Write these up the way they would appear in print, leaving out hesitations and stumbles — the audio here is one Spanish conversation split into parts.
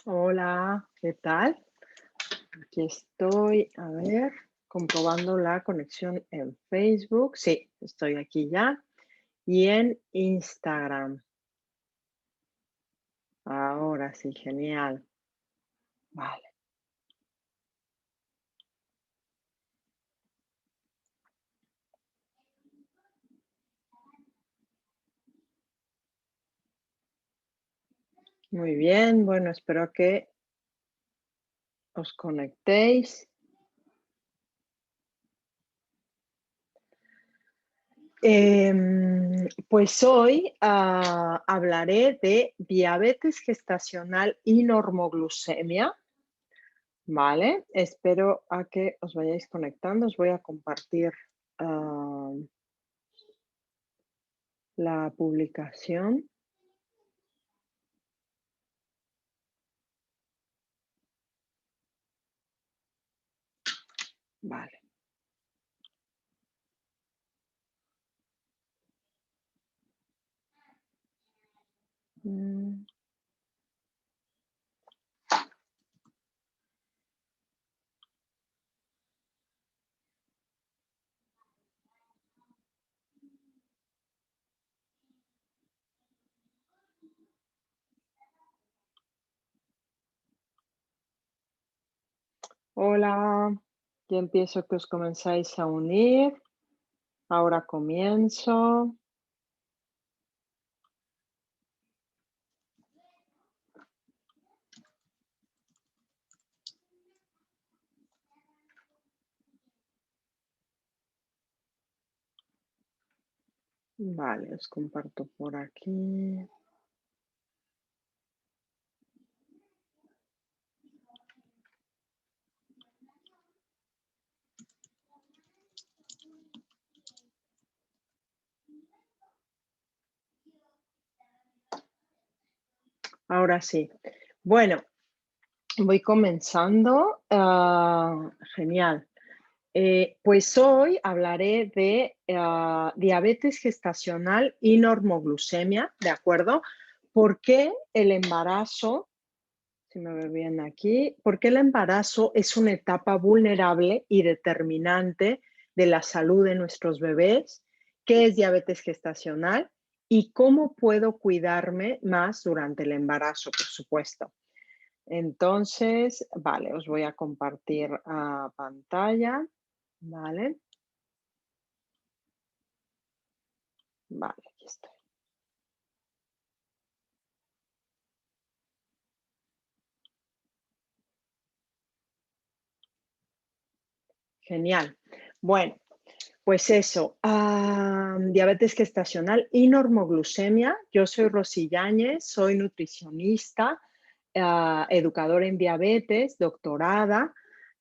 Hola, ¿qué tal? Aquí estoy, a ver, comprobando la conexión en Facebook. Sí, estoy aquí ya. Y en Instagram. Ahora sí, genial. Vale, muy bien. Bueno, espero que os conectéis. Pues hoy hablaré de diabetes gestacional y normoglucemia. Vale, espero a que os vayáis conectando. Os voy a compartir ah, la publicación. Vale. Mm, Hola, ya empiezo que os comenzáis a unir. Ahora comienzo. Vale, os comparto por aquí. Ahora sí. Bueno, voy comenzando. Genial. Pues hoy hablaré de diabetes gestacional y normoglucemia, ¿de acuerdo? ¿Por qué el embarazo, si me ve bien aquí, por qué el embarazo es una etapa vulnerable y determinante de la salud de nuestros bebés? ¿Qué es diabetes gestacional? ¿Y cómo puedo cuidarme más durante el embarazo, por supuesto? Entonces, vale, os voy a compartir pantalla. Vale, vale, aquí estoy. Genial. Bueno, pues eso, diabetes gestacional y normoglucemia. Yo soy Rosy Yáñez, soy nutricionista, educadora en diabetes, doctorada,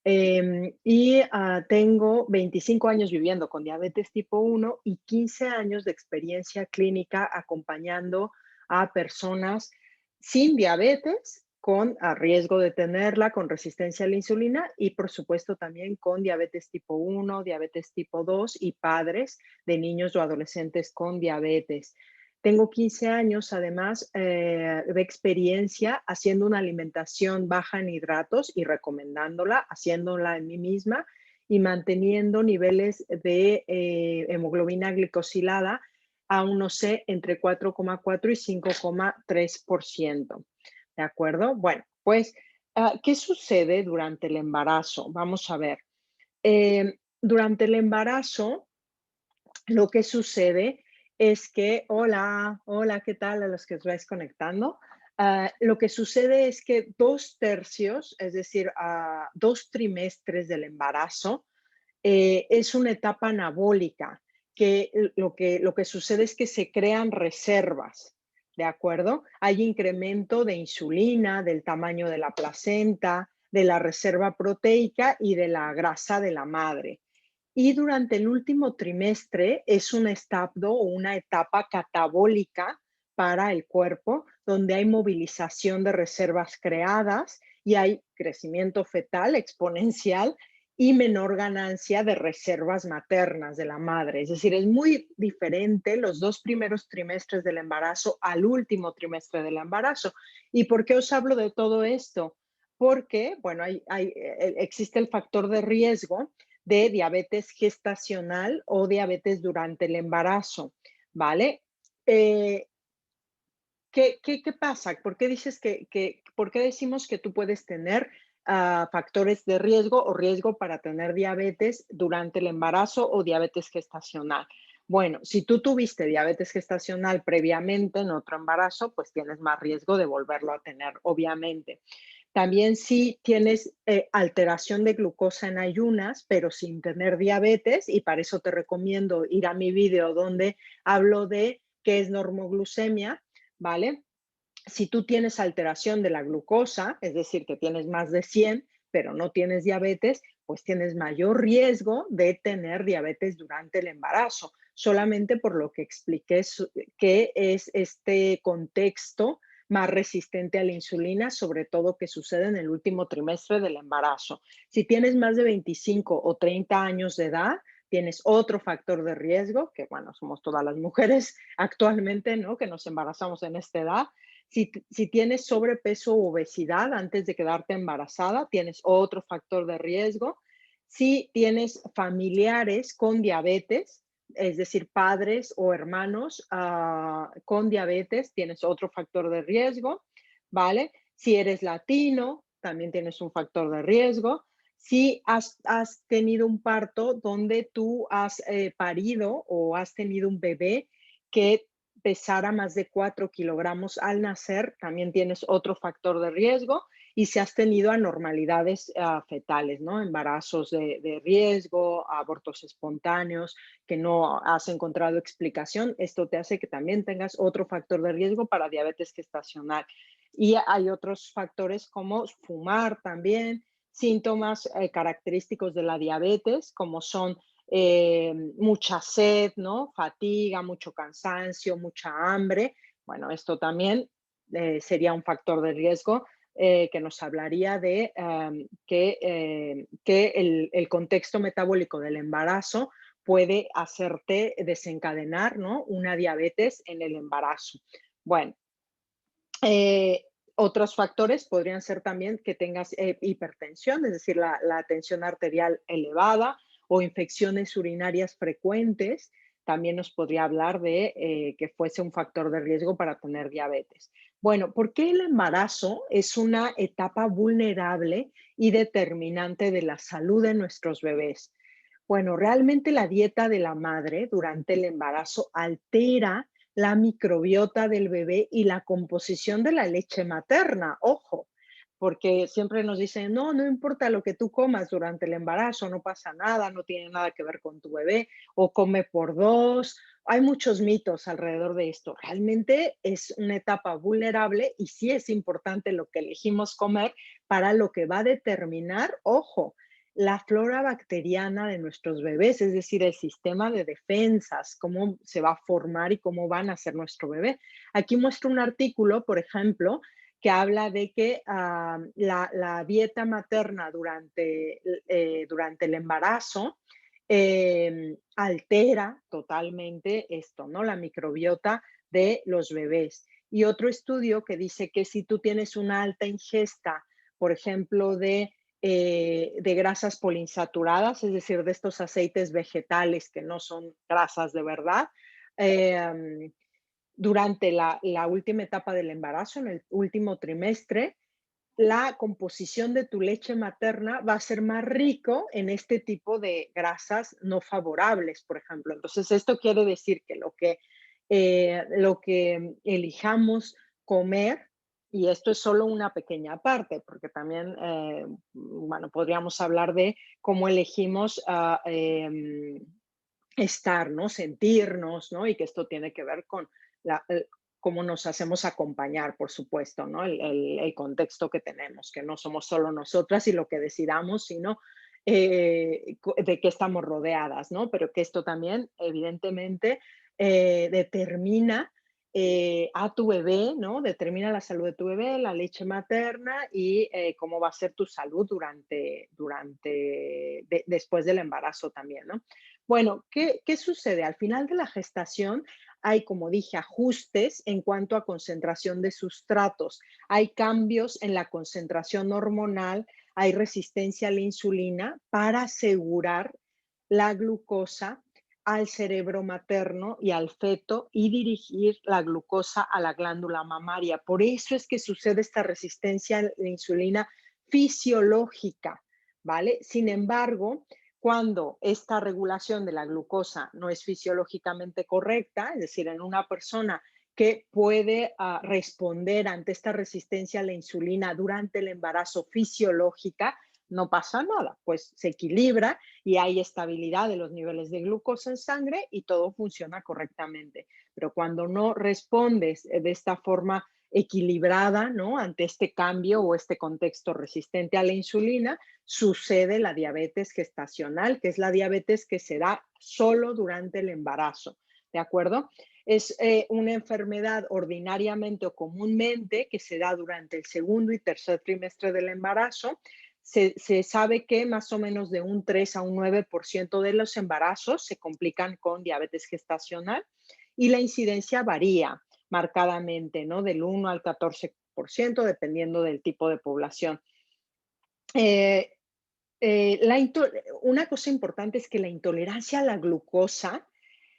y tengo 25 años viviendo con diabetes tipo 1 y 15 años de experiencia clínica acompañando a personas sin diabetes, con riesgo de tenerla, con resistencia a la insulina y por supuesto también con diabetes tipo 1, diabetes tipo 2 y padres de niños o adolescentes con diabetes. Tengo 15 años, además, de experiencia haciendo una alimentación baja en hidratos y recomendándola, haciéndola en mí misma y manteniendo niveles de hemoglobina glicosilada aún no sé, entre 4,4 y 5,3%. ¿De acuerdo? Bueno, pues, ¿qué sucede durante el embarazo? Vamos a ver. Durante el embarazo, lo que sucede es que, hola, hola, ¿qué tal a los que os vais conectando? Lo que sucede es que 2 tercios, es decir, 2 trimestres del embarazo, es una etapa anabólica, que lo que sucede es que se crean reservas, ¿de acuerdo? Hay incremento de insulina, del tamaño de la placenta, de la reserva proteica y de la grasa de la madre. Y durante el último trimestre es un estado o una etapa catabólica para el cuerpo, donde hay movilización de reservas creadas y hay crecimiento fetal exponencial y menor ganancia de reservas maternas de la madre. Es decir, es muy diferente los 2 primeros trimestres del embarazo al último trimestre del embarazo. ¿Y por qué os hablo de todo esto? Porque, bueno, existe el factor de riesgo de diabetes gestacional o diabetes durante el embarazo, ¿vale? Eh, ¿Qué pasa? ¿Por qué dices por qué decimos que tú puedes tener factores de riesgo o riesgo para tener diabetes durante el embarazo o diabetes gestacional? Bueno, si tú tuviste diabetes gestacional previamente en otro embarazo, pues tienes más riesgo de volverlo a tener, obviamente. También si tienes alteración de glucosa en ayunas, pero sin tener diabetes, y para eso te recomiendo ir a mi video donde hablo de qué es normoglucemia, ¿vale? Si tú tienes alteración de la glucosa, es decir, que tienes más de 100, pero no tienes diabetes, pues tienes mayor riesgo de tener diabetes durante el embarazo, solamente por lo que expliqué que es este contexto más resistente a la insulina, sobre todo que sucede en el último trimestre del embarazo. Si tienes más de 25 o 30 años de edad, tienes otro factor de riesgo, que bueno, somos todas las mujeres actualmente, ¿no? Que nos embarazamos en esta edad. Si tienes sobrepeso u obesidad antes de quedarte embarazada, tienes otro factor de riesgo. Si tienes familiares con diabetes, es decir, padres o hermanos con diabetes, tienes otro factor de riesgo, ¿vale? Si eres latino, también tienes un factor de riesgo. Si has tenido un parto donde tú has parido o has tenido un bebé que pesara más de 4 kilogramos al nacer, también tienes otro factor de riesgo. Y si has tenido anormalidades fetales, ¿no? Embarazos de riesgo, abortos espontáneos, que no has encontrado explicación, esto te hace que también tengas otro factor de riesgo para diabetes gestacional. Y hay otros factores como fumar también, síntomas característicos de la diabetes, como son mucha sed, ¿no? Fatiga, mucho cansancio, mucha hambre. Bueno, esto también sería un factor de riesgo que nos hablaría de que el contexto metabólico del embarazo puede hacerte desencadenar, ¿no? Una diabetes en el embarazo. Bueno, eh, otros factores podrían ser también que tengas hipertensión, es decir, la tensión arterial elevada o infecciones urinarias frecuentes. También nos podría hablar de que fuese un factor de riesgo para tener diabetes. Bueno, ¿por qué el embarazo es una etapa vulnerable y determinante de la salud de nuestros bebés? Bueno, realmente la dieta de la madre durante el embarazo altera la microbiota del bebé y la composición de la leche materna. Ojo, porque siempre nos dicen, no, no importa lo que tú comas durante el embarazo, no pasa nada, no tiene nada que ver con tu bebé, o come por dos. Hay muchos mitos alrededor de esto. Realmente es una etapa vulnerable y sí es importante lo que elegimos comer para lo que va a determinar, ojo, la flora bacteriana de nuestros bebés, es decir, el sistema de defensas, cómo se va a formar y cómo van a ser nuestro bebé. Aquí muestro un artículo, por ejemplo, que habla de que la dieta materna durante el embarazo altera totalmente esto, ¿no? La microbiota de los bebés. Y otro estudio que dice que si tú tienes una alta ingesta, por ejemplo, de grasas poliinsaturadas, es decir, de estos aceites vegetales que no son grasas de verdad, eh, durante la última etapa del embarazo, en el último trimestre, la composición de tu leche materna va a ser más rico en este tipo de grasas no favorables, por ejemplo. Entonces, esto quiere decir que lo que elijamos comer, y esto es solo una pequeña parte, porque también, bueno, podríamos hablar de cómo elegimos estar, ¿no? Sentirnos, ¿no? Y que esto tiene que ver con cómo nos hacemos acompañar, por supuesto, ¿no? El contexto que tenemos, que no somos solo nosotras y lo que decidamos, sino de qué estamos rodeadas, ¿no? Pero que esto también, evidentemente, determina a tu bebé, ¿no? Determina la salud de tu bebé, la leche materna y cómo va a ser tu salud después del embarazo también, ¿no? Bueno, ¿qué sucede? Al final de la gestación hay, como dije, ajustes en cuanto a concentración de sustratos. Hay cambios en la concentración hormonal, hay resistencia a la insulina para asegurar la glucosa al cerebro materno y al feto y dirigir la glucosa a la glándula mamaria. Por eso es que sucede esta resistencia a la insulina fisiológica, ¿vale? Sin embargo, cuando esta regulación de la glucosa no es fisiológicamente correcta, es decir, en una persona que puede responder ante esta resistencia a la insulina durante el embarazo fisiológica, no pasa nada, pues se equilibra y hay estabilidad de los niveles de glucosa en sangre y todo funciona correctamente. Pero cuando no respondes de esta forma equilibrada, ¿no? Ante este cambio o este contexto resistente a la insulina, sucede la diabetes gestacional, que es la diabetes que se da solo durante el embarazo, ¿de acuerdo? Es una enfermedad ordinariamente o comúnmente que se da durante el segundo y tercer trimestre del embarazo. Se sabe que más o menos de un 3 a un 9% de los embarazos se complican con diabetes gestacional y la incidencia varía marcadamente, ¿no? Del 1 al 14%, dependiendo del tipo de población. Eh, una cosa importante es que la intolerancia a la glucosa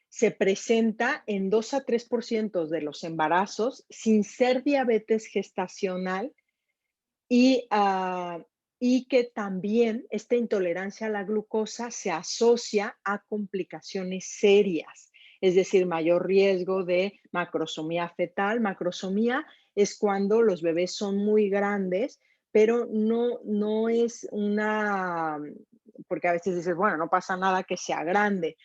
se presenta en 2 a 3% de los embarazos sin ser diabetes gestacional y, y que también esta intolerancia a la glucosa se asocia a complicaciones serias, es decir, mayor riesgo de macrosomía fetal. Macrosomía es cuando los bebés son muy grandes, pero no es una, porque a veces dices, bueno, no pasa nada que sea grande,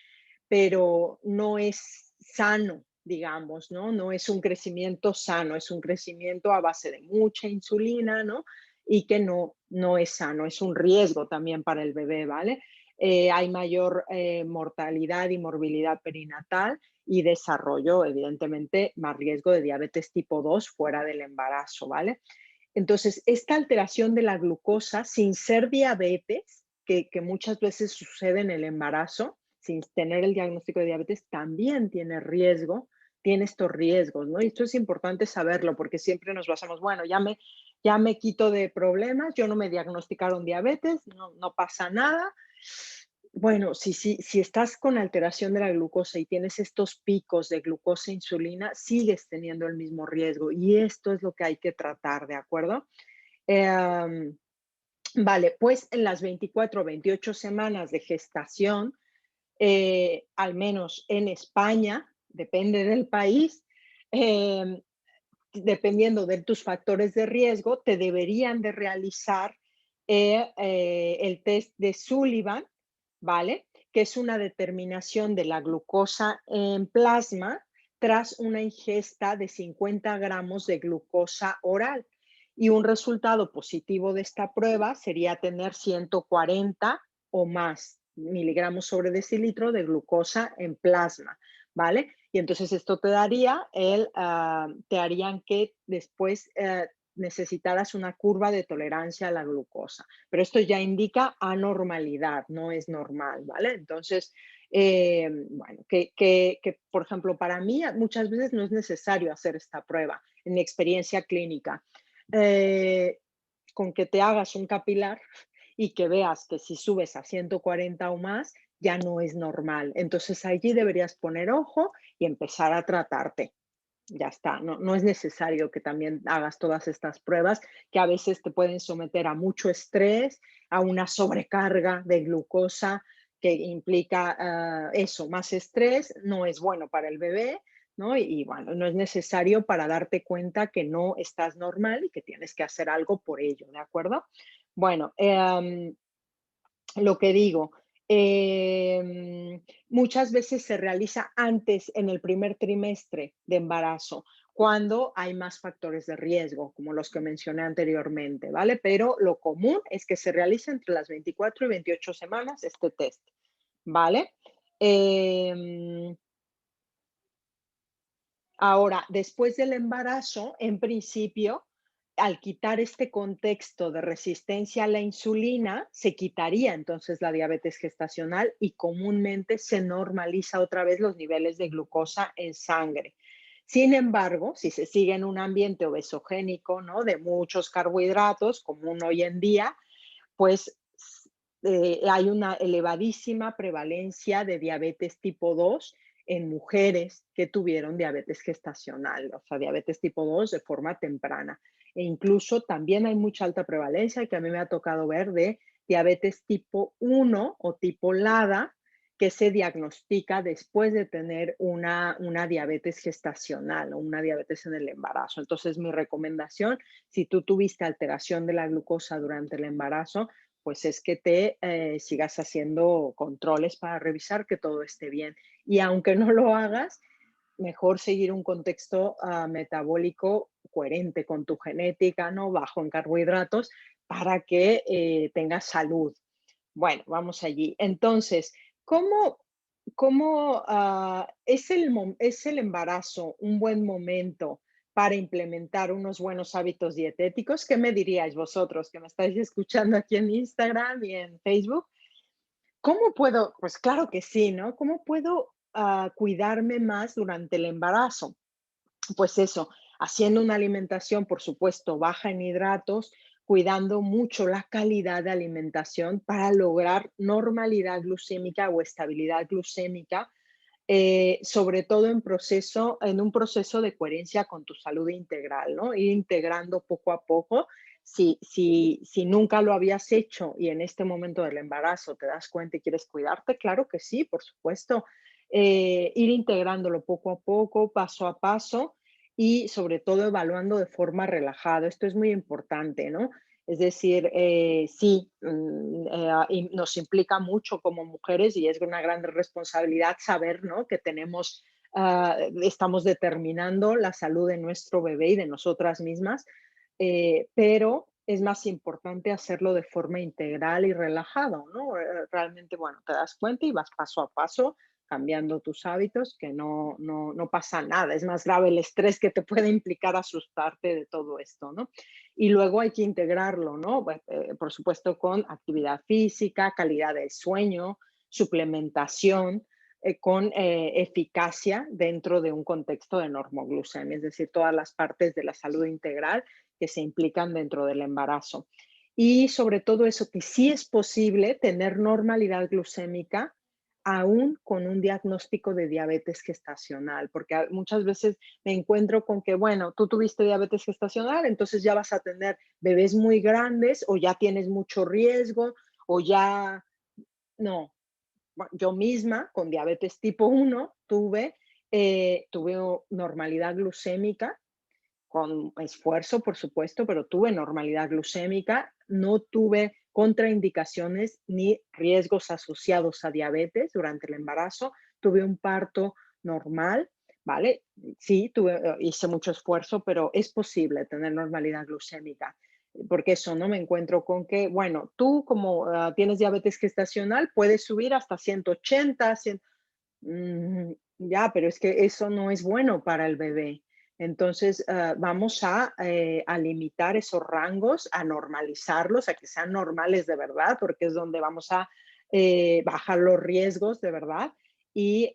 pero no es sano, digamos, ¿no? No es un crecimiento sano, es un crecimiento a base de mucha insulina, ¿no? Y que no es sano, es un riesgo también para el bebé, ¿vale? Hay mayor mortalidad y morbilidad perinatal y desarrollo, evidentemente, más riesgo de diabetes tipo 2 fuera del embarazo, ¿vale? Entonces, esta alteración de la glucosa sin ser diabetes, que muchas veces sucede en el embarazo, sin tener el diagnóstico de diabetes, también tiene estos riesgos, ¿no? Y esto es importante saberlo porque siempre nos basamos, bueno, ya me quito de problemas, yo no me diagnosticaron diabetes, no pasa nada. Bueno, si estás con alteración de la glucosa y tienes estos picos de glucosa e insulina, sigues teniendo el mismo riesgo y esto es lo que hay que tratar, ¿de acuerdo? Em, vale, pues en las 24 o 28 semanas de gestación, al menos en España, depende del país, em, dependiendo de tus factores de riesgo, te deberían de realizar el test de Sullivan, ¿vale? Que es una determinación de la glucosa en plasma tras una ingesta de 50 gramos de glucosa oral. Y un resultado positivo de esta prueba sería tener 140 o más miligramos sobre decilitro de glucosa en plasma, ¿vale? Y entonces esto te harían que después necesitaras una curva de tolerancia a la glucosa. Pero esto ya indica anormalidad, no es normal, ¿vale? Entonces, bueno, por ejemplo, para mí muchas veces no es necesario hacer esta prueba en mi experiencia clínica. Eh, con que te hagas un capilar y que veas que si subes a 140 o más, ya no es normal. Entonces allí deberías poner ojo y empezar a tratarte. Ya está, no es necesario que también hagas todas estas pruebas que a veces te pueden someter a mucho estrés, a una sobrecarga de glucosa que implica eso, más estrés, no es bueno para el bebé, ¿no? Bueno, no es necesario para darte cuenta que no estás normal y que tienes que hacer algo por ello, ¿de acuerdo? Bueno, lo que digo, muchas veces se realiza antes, en el primer trimestre de embarazo, cuando hay más factores de riesgo, como los que mencioné anteriormente, ¿vale? Pero lo común es que se realice entre las 24 y 28 semanas este test, ¿vale? Em, Ahora, después del embarazo, en principio, al quitar este contexto de resistencia a la insulina, se quitaría entonces la diabetes gestacional y comúnmente se normaliza otra vez los niveles de glucosa en sangre. Sin embargo, si se sigue en un ambiente obesogénico, ¿no? De muchos carbohidratos, común hoy en día, pues hay una elevadísima prevalencia de diabetes tipo 2 en mujeres que tuvieron diabetes gestacional, o sea, diabetes tipo 2 de forma temprana. E incluso también hay mucha alta prevalencia que a mí me ha tocado ver de diabetes tipo 1 o tipo LADA, que se diagnostica después de tener una diabetes gestacional o una diabetes en el embarazo. Entonces, mi recomendación, si tú tuviste alteración de la glucosa durante el embarazo, pues es que te sigas haciendo controles para revisar que todo esté bien. Y aunque no lo hagas, mejor seguir un contexto metabólico coherente con tu genética, ¿no? Bajo en carbohidratos, para que tengas salud. Bueno, vamos allí. Entonces, ¿cómo, es el embarazo un buen momento para implementar unos buenos hábitos dietéticos? ¿Qué me diríais vosotros que me estáis escuchando aquí en Instagram y en Facebook? ¿Cómo puedo? Pues claro que sí, ¿no? ¿Cómo puedo cuidarme más durante el embarazo? Pues eso, haciendo una alimentación, por supuesto, baja en hidratos, cuidando mucho la calidad de alimentación para lograr normalidad glucémica o estabilidad glucémica, sobre todo en un proceso de coherencia con tu salud integral, ¿no? Ir integrando poco a poco. Si nunca lo habías hecho y en este momento del embarazo te das cuenta y quieres cuidarte, claro que sí, por supuesto. Ir integrándolo poco a poco, paso a paso y sobre todo evaluando de forma relajada. Esto es muy importante, ¿no? Es decir, sí, y nos implica mucho como mujeres y es una gran responsabilidad saber, ¿no? Que tenemos, estamos determinando la salud de nuestro bebé y de nosotras mismas, pero es más importante hacerlo de forma integral y relajado, ¿no? Realmente, bueno, te das cuenta y vas paso a paso cambiando tus hábitos, que no pasa nada. Es más grave el estrés que te puede implicar asustarte de todo esto, ¿no? Y luego hay que integrarlo, ¿no? Pues, por supuesto, con actividad física, calidad del sueño, suplementación, con eficacia dentro de un contexto de normoglucemia, es decir, todas las partes de la salud integral que se implican dentro del embarazo. Y sobre todo eso, que sí es posible tener normalidad glucémica aún con un diagnóstico de diabetes gestacional, porque muchas veces me encuentro con que, bueno, tú tuviste diabetes gestacional, entonces ya vas a tener bebés muy grandes o ya tienes mucho riesgo o ya no. Yo misma con diabetes tipo 1 tuve normalidad glucémica con esfuerzo, por supuesto, pero tuve normalidad glucémica, no tuve contraindicaciones ni riesgos asociados a diabetes durante el embarazo, tuve un parto normal, ¿vale? Sí, hice mucho esfuerzo, pero es posible tener normalidad glucémica. Porque eso, ¿no? Me encuentro con que, bueno, tú como tienes diabetes gestacional, puedes subir hasta 180, 100, ya, pero es que eso no es bueno para el bebé. Entonces, vamos a limitar esos rangos, a normalizarlos, a que sean normales de verdad, porque es donde vamos a bajar los riesgos de verdad y,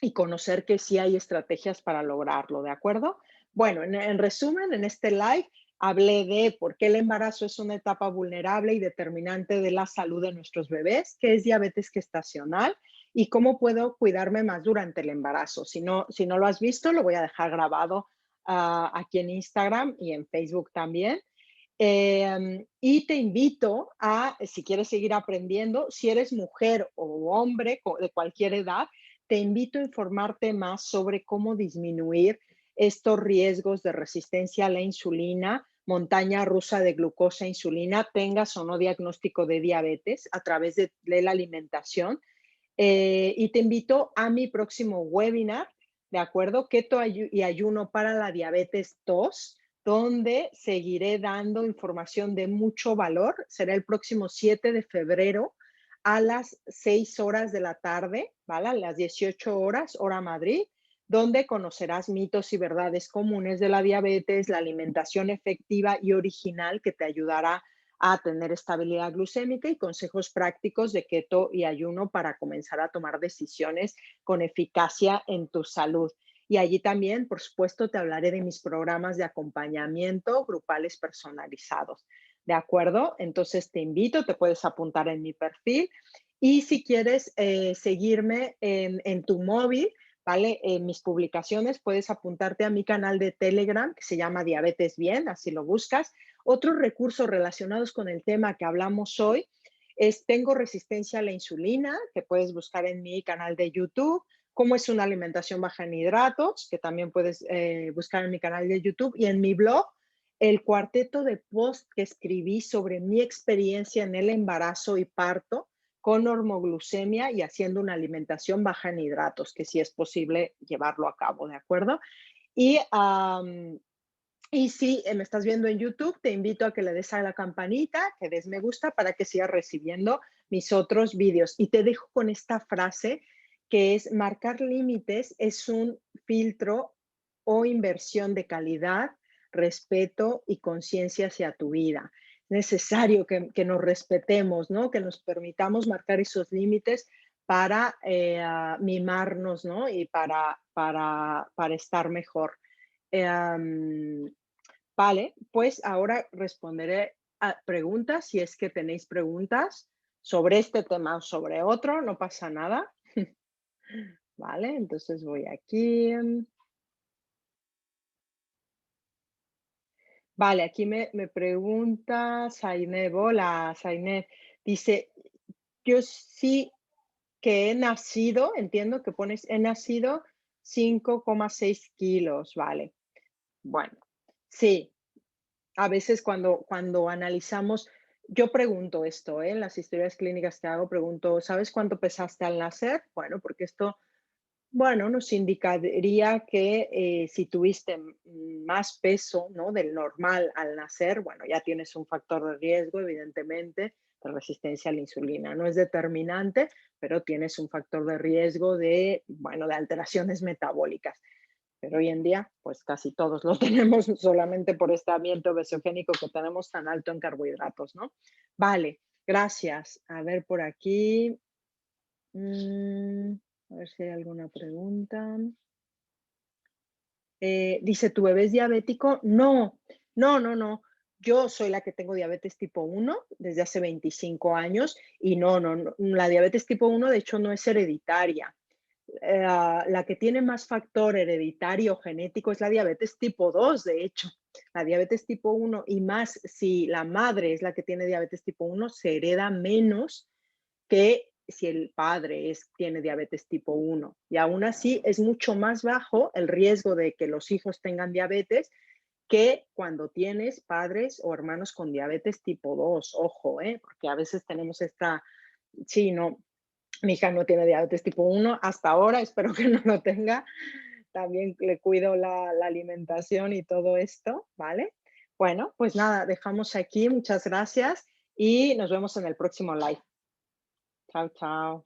y conocer que sí hay estrategias para lograrlo, ¿de acuerdo? Bueno, en resumen, en este live hablé de por qué el embarazo es una etapa vulnerable y determinante de la salud de nuestros bebés, qué es diabetes gestacional y cómo puedo cuidarme más durante el embarazo. Si no lo has visto, lo voy a dejar grabado aquí en Instagram y en Facebook también. Y te invito a, si quieres seguir aprendiendo, si eres mujer o hombre de cualquier edad, te invito a informarte más sobre cómo disminuir estos riesgos de resistencia a la insulina, montaña rusa de glucosa e insulina, tengas o no diagnóstico de diabetes a través de la alimentación. Y te invito a mi próximo webinar, ¿de acuerdo? Keto y ayuno para la diabetes 2, donde seguiré dando información de mucho valor. Será el próximo 7 de febrero a las 6 horas de la tarde, ¿vale? A las 18 horas, hora Madrid. donde conocerás mitos y verdades comunes de la diabetes, la alimentación efectiva y original que te ayudará a tener estabilidad glucémica y consejos prácticos de keto y ayuno para comenzar a tomar decisiones con eficacia en tu salud. Y allí también, por supuesto, te hablaré de mis programas de acompañamiento grupales personalizados. ¿De acuerdo? Entonces te invito, te puedes apuntar en mi perfil y si quieres seguirme en tu móvil, ¿vale? En mis publicaciones puedes apuntarte a mi canal de Telegram que se llama Diabetes Bien, así lo buscas. Otros recursos relacionados con el tema que hablamos hoy es Tengo resistencia a la insulina, que puedes buscar en mi canal de YouTube, cómo es una alimentación baja en hidratos, que también puedes buscar en mi canal de YouTube y en mi blog, el cuarteto de post que escribí sobre mi experiencia en el embarazo y parto con normoglucemia y haciendo una alimentación baja en hidratos, que sí es posible llevarlo a cabo, ¿de acuerdo? Y, y si me estás viendo en YouTube, te invito a que le des a la campanita, que des me gusta para que sigas recibiendo mis otros vídeos. Y te dejo con esta frase que es, marcar límites es un filtro o inversión de calidad, respeto y conciencia hacia tu vida. Es necesario que nos respetemos, ¿no? Que nos permitamos marcar esos límites para mimarnos, ¿no? Y para estar mejor. Em, vale, pues ahora responderé a preguntas, si es que tenéis preguntas sobre este tema o sobre otro, no pasa nada. Vale, entonces voy aquí. Vale, aquí me pregunta Zaineb. Hola, Zaineb. Dice, yo sí que he nacido, entiendo que pones, he nacido 5,6 kilos, vale. Bueno, sí, a veces cuando analizamos, yo pregunto esto, ¿eh? En las historias clínicas que hago, pregunto, ¿sabes cuánto pesaste al nacer? Bueno, porque esto, bueno, nos indicaría que si tuviste más peso, ¿no? Del normal al nacer, bueno, ya tienes un factor de riesgo, evidentemente, de resistencia a la insulina. No es determinante, pero tienes un factor de riesgo de, bueno, de alteraciones metabólicas. Pero hoy en día, pues casi todos lo tenemos solamente por este ambiente obesogénico que tenemos tan alto en carbohidratos, ¿no? Vale, gracias. A ver por aquí. mm, a ver si hay alguna pregunta. Dice, ¿tu bebé es diabético? No, no, no, no. Yo soy la que tengo diabetes tipo 1 desde hace 25 años y no, no, no. La diabetes tipo 1 de hecho no es hereditaria. La que tiene más factor hereditario genético es la diabetes tipo 2, de hecho. La diabetes tipo 1 y más si la madre es la que tiene diabetes tipo 1, se hereda menos que si el padre tiene diabetes tipo 1. Y aún así es mucho más bajo el riesgo de que los hijos tengan diabetes que cuando tienes padres o hermanos con diabetes tipo 2. Ojo, porque a veces tenemos esta, sí, no, mi hija no tiene diabetes tipo 1 hasta ahora, espero que no lo tenga. También le cuido la alimentación y todo esto, ¿vale? Bueno, pues nada, dejamos aquí. Muchas gracias y nos vemos en el próximo live. Chao, chao.